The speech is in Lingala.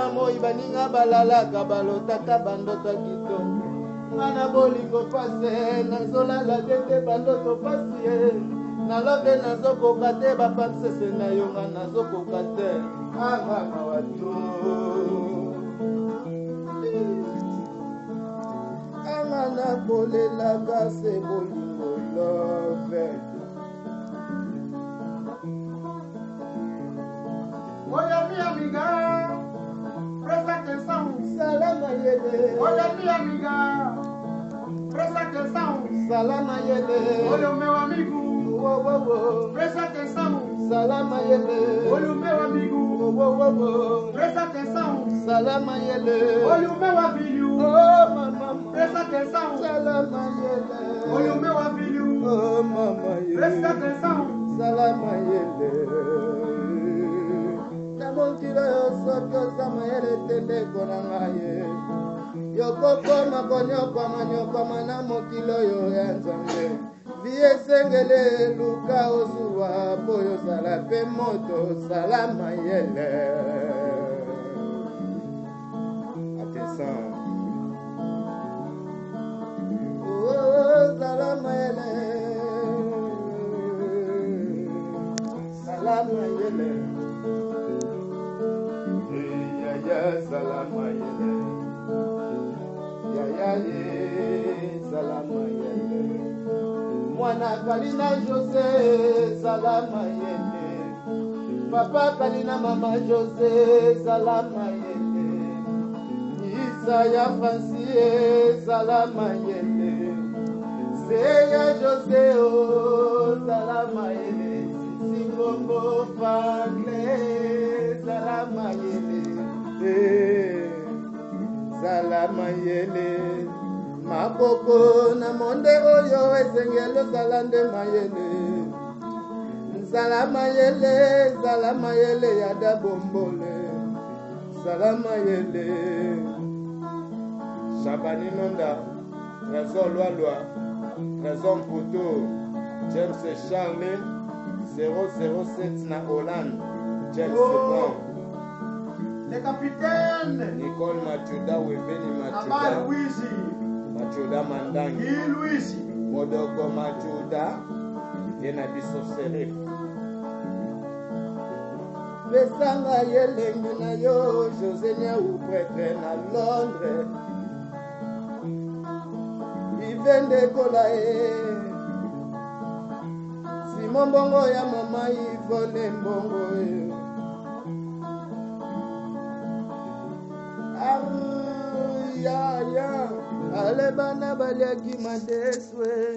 na moi baninga balalaka balotaka bandoto kitoko ngana bolingo pase nazolala tete bandoto pasi nalobe nazokoka te bapansese na yo nga nazokoka te angama watu anga nakolelaka se bolingo love Oya mi amiga, presta atenção. Salama yele. Olha minha amiga, presta atenção. Salama yele. Olha o meu amigo, presta atenção. Salama yele. Olha o meu amigo, presta atenção. Salama yele. Olha o meu avilho, Oh mama, presta atenção. salama yele. Olha o meu avilho, Oh mama yele. presta atenção. Salama yele. Namokilo yosoto sama yele tende konangaye. Yokokoma konyokwama nyokwama na mokilo yo ya nzambe. Vie sengele luka ozuwa boyo sala pe moto salama yele. Attention. Oh salama yele. Salama yele. Ya salama yele. Ya salama yele. Mwana kalina Jose salama yele. Papa kalina mama Jose salama yele. Isa ya Francie salama yele. Seya Jose o salama yele. Singombo fangle salama yele. Salama yele. Makoko na monde oyo esengelo salande mayele. Salama yele ya da bombole. Salama yele. Chabani Nonda, Trésor Loa, Trésor Poto, James Charles 007 na Hollande, James Brown. Le capitaine, Nicole Machuda Webeni Amal Machuda. Luigi, Machuda Mandangi. Guy Luigi, Modoko Machuda. Yena biso serif. Besanga yelengi na yo José Niaou prêtre na Londres. Vivende kola Simon Bongo ya mama Yvonne Mbongo ya ale bana baliaki madeswe